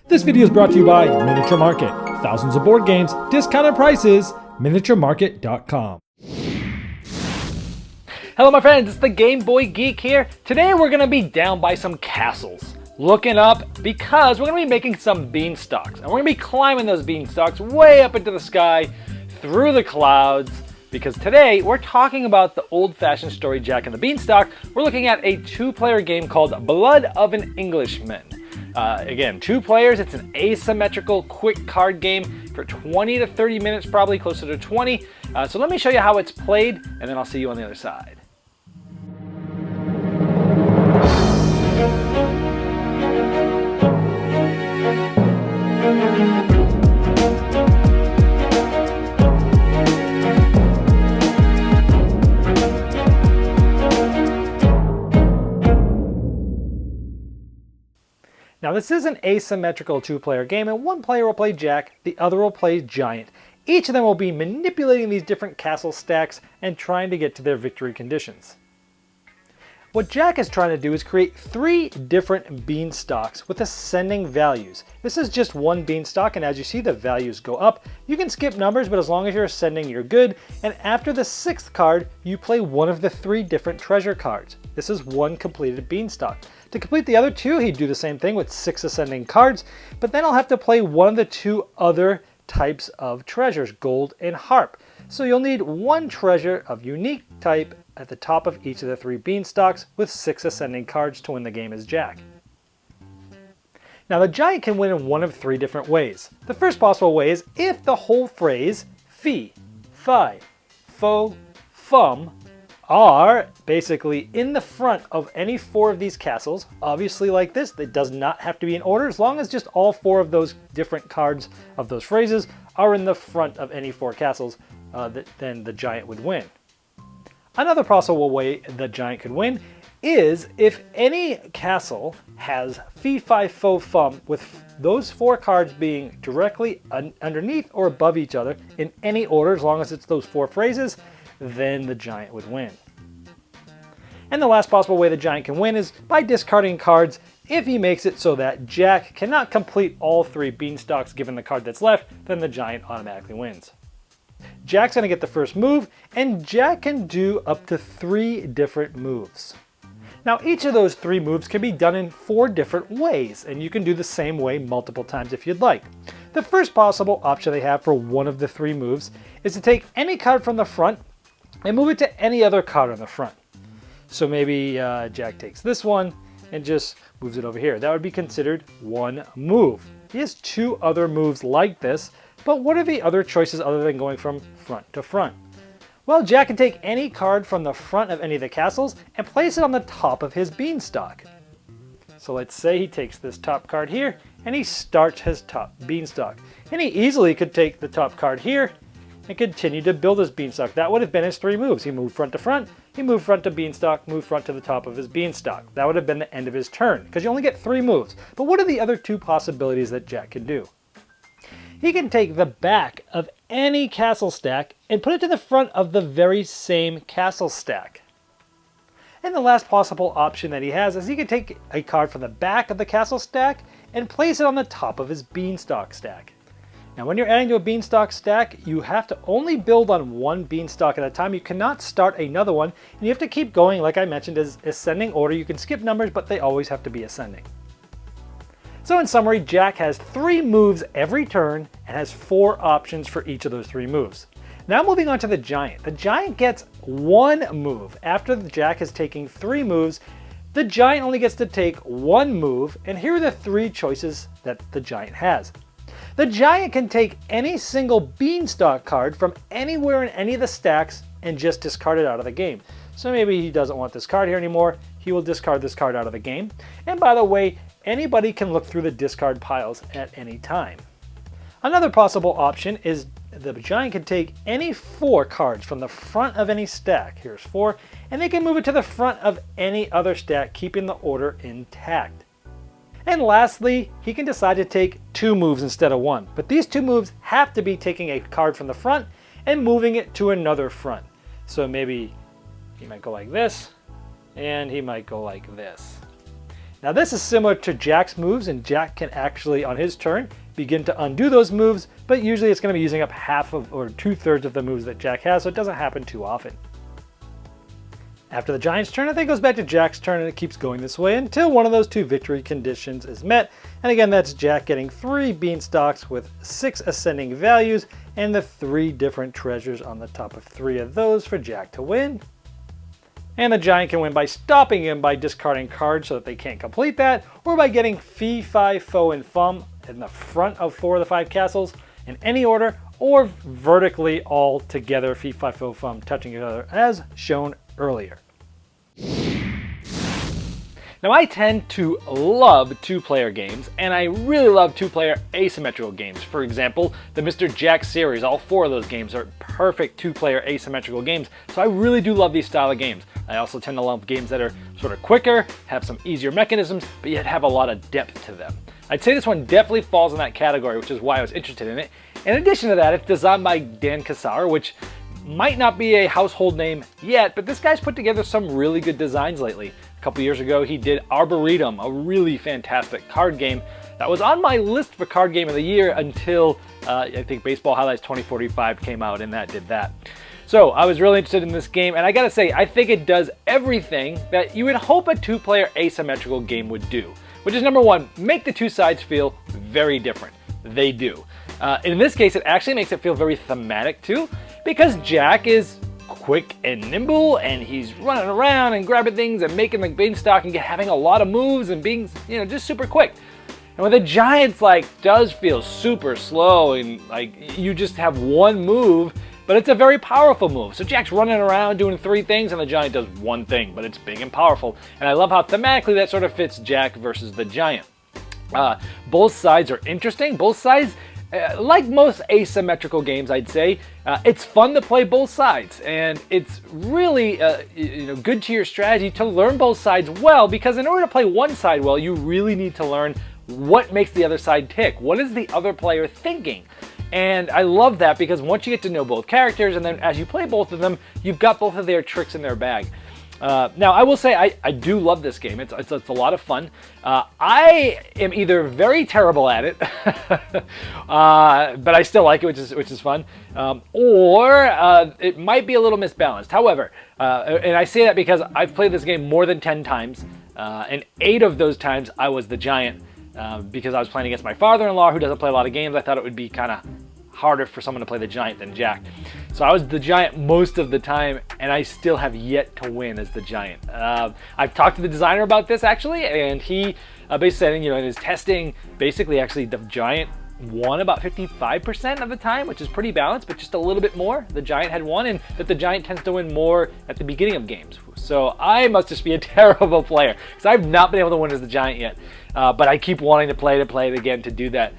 This video is brought to you by Miniature Market. Thousands of board games, discounted prices, miniaturemarket.com. Hello my friends, it's the Game Boy Geek here. Today we're going to be down by some castles, looking up because we're going to be making some beanstalks. And we're going to be climbing those beanstalks way up into the sky, through the clouds, because today we're talking about the old-fashioned story Jack and the Beanstalk. We're looking at a two-player game called Blood of an Englishman. Again, 2 players, it's an asymmetrical quick card game for 20 to 30 minutes, probably closer to 20. So let me show you how it's played, and then I'll see you on the other side. Now this is an asymmetrical 2-player game, and one player will play Jack, the other will play Giant. Each of them will be manipulating these different castle stacks and trying to get to their victory conditions. What Jack is trying to do is create 3 different beanstalks with ascending values. This is just one beanstalk, and as you see the values go up. You can skip numbers, but as long as you're ascending you're good. And after the 6th card, you play one of the 3 different treasure cards. This is one completed beanstalk. To complete the other 2, he'd do the same thing with 6 ascending cards, but then I'll have to play one of the 2 other types of treasures, gold and harp. So you'll need 1 treasure of unique type at the top of each of the 3 beanstalks with 6 ascending cards to win the game as Jack. Now the Giant can win in one of 3 different ways. The first possible way is if the whole phrase fee, fi, fo, fum are basically in the front of any 4 of these castles, obviously like this. It does not have to be in order, as long as just all 4 of those different cards of those phrases are in the front of any 4 castles, then the Giant would win. Another possible way the Giant could win is if any castle has fee, fi, fo, fum with those 4 cards being directly underneath or above each other in any order, as long as it's those 4 phrases, then the Giant would win. And the last possible way the Giant can win is by discarding cards if he makes it so that Jack cannot complete all 3 beanstalks given the card that's left, then the Giant automatically wins. Jack's going to get the first move, and Jack can do up to 3 different moves. Now each of those 3 moves can be done in 4 different ways, and you can do the same way multiple times if you'd like. The first possible option they have for one of the 3 moves is to take any card from the front and move it to any other card on the front. So maybe Jack takes this one and just moves it over here. That would be considered 1 move. He has 2 other moves like this, but what are the other choices other than going from front to front? Well, Jack can take any card from the front of any of the castles and place it on the top of his beanstalk. So let's say he takes this top card here and he starts his top beanstalk. And he easily could take the top card here and continue to build his beanstalk. That would have been his 3 moves. He moved front to front, he moved front to beanstalk, moved front to the top of his beanstalk. That would have been the end of his turn, because you only get 3 moves. But what are the other 2 possibilities that Jack can do? He can take the back of any castle stack and put it to the front of the very same castle stack. And the last possible option that he has is he can take a card from the back of the castle stack and place it on the top of his beanstalk stack. Now when you're adding to a beanstalk stack, you have to only build on 1 beanstalk at a time. You cannot start another one, and you have to keep going, like I mentioned, as ascending order. You can skip numbers, but they always have to be ascending. So in summary, Jack has 3 moves every turn and has 4 options for each of those 3 moves. Now moving on to the Giant. The Giant gets 1 move. After the Jack is taking 3 moves, the Giant only gets to take 1 move, and here are the 3 choices that the Giant has. The Giant can take any single beanstalk card from anywhere in any of the stacks and just discard it out of the game. So maybe he doesn't want this card here anymore, he will discard this card out of the game. And by the way, anybody can look through the discard piles at any time. Another possible option is the Giant can take any 4 cards from the front of any stack, here's 4, and they can move it to the front of any other stack, keeping the order intact. And lastly, he can decide to take 2 moves instead of 1. But these 2 moves have to be taking a card from the front and moving it to another front. So maybe he might go like this, and he might go like this. Now this is similar to Jack's moves, and Jack can actually, on his turn, begin to undo those moves, but usually it's going to be using up half of or 2/3 of the moves that Jack has, so it doesn't happen too often. After the Giant's turn, I think it goes back to Jack's turn, and it keeps going this way until one of those 2 victory conditions is met. And again, that's Jack getting 3 beanstalks with 6 ascending values and the 3 different treasures on the top of 3 of those for Jack to win. And the Giant can win by stopping him by discarding cards so that they can't complete that, or by getting fee, fi, fo, and fum in the front of 4 of the 5 castles in any order, or vertically all together, fee, fi, fo, fum, touching each other, as shown earlier. Now I tend to love 2-player games, and I really love 2-player asymmetrical games. For example, the Mr. Jack series, all 4 of those games are perfect 2-player asymmetrical games, so I really do love these style of games. I also tend to love games that are sort of quicker, have some easier mechanisms, but yet have a lot of depth to them. I'd say this one definitely falls in that category, which is why I was interested in it. In addition to that, it's designed by Dan Cassar, which might not be a household name yet, but this guy's put together some really good designs lately. A couple years ago, he did Arboretum, a really fantastic card game that was on my list for card game of the year until I think Baseball Highlights 2045 came out, and that did that. So I was really interested in this game, and I gotta say, I think it does everything that you would hope a 2-player asymmetrical game would do, which is number 1, make the 2 sides feel very different. They do. In this case, it actually makes it feel very thematic too, because Jack is quick and nimble, and he's running around and grabbing things and making the beanstalk and having a lot of moves and being, just super quick. And with the Giant's does feel super slow, and you just have one move, but it's a very powerful move. So Jack's running around doing 3 things, and the Giant does 1 thing, but it's big and powerful. And I love how thematically that sort of fits Jack versus the Giant. Both sides are interesting. Both sides, like most asymmetrical games, I'd say, it's fun to play both sides, and it's really good to your strategy to learn both sides well, because in order to play one side well, you really need to learn what makes the other side tick. What is the other player thinking? And I love that, because once you get to know both characters, and then as you play both of them, you've got both of their tricks in their bag. Now, I will say I do love this game. It's a lot of fun. I am either very terrible at it, but I still like it, which is fun, or it might be a little misbalanced. However, and I say that because I've played this game more than 10 times, and 8 of those times I was the Giant, because I was playing against my father-in-law, who doesn't play a lot of games. I thought it would be kind of harder for someone to play the Giant than Jack. So I was the Giant most of the time, and I still have yet to win as the Giant. I've talked to the designer about this, actually, and he basically said, in his testing, actually the Giant won about 55% of the time, which is pretty balanced, but just a little bit more. The Giant had won, and that the Giant tends to win more at the beginning of games. So I must just be a terrible player, because I've not been able to win as the Giant yet. But I keep wanting to play it again to do that.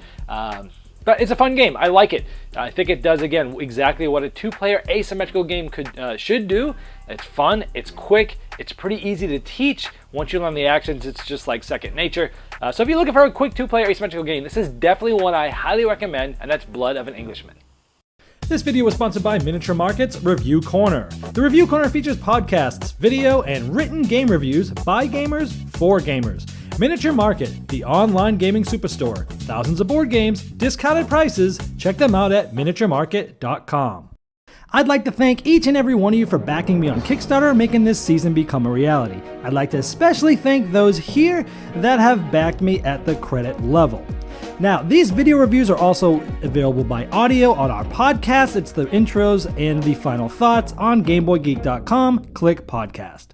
But it's a fun game. I like it. I think it does, again, exactly what a 2-player asymmetrical game should do. It's fun, it's quick, it's pretty easy to teach. Once you learn the actions, it's just like second nature. So if you're looking for a quick 2-player asymmetrical game, this is definitely one I highly recommend, and that's Blood of an Englishman. This video was sponsored by Miniature Market's Review Corner. The Review Corner features podcasts, video, and written game reviews by gamers for gamers. Miniature Market, the online gaming superstore. Thousands of board games, discounted prices. Check them out at miniaturemarket.com. I'd like to thank each and every one of you for backing me on Kickstarter, making this season become a reality. I'd like to especially thank those here that have backed me at the credit level. Now, these video reviews are also available by audio on our podcast. It's the intros and the final thoughts on GameBoyGeek.com. Click podcast.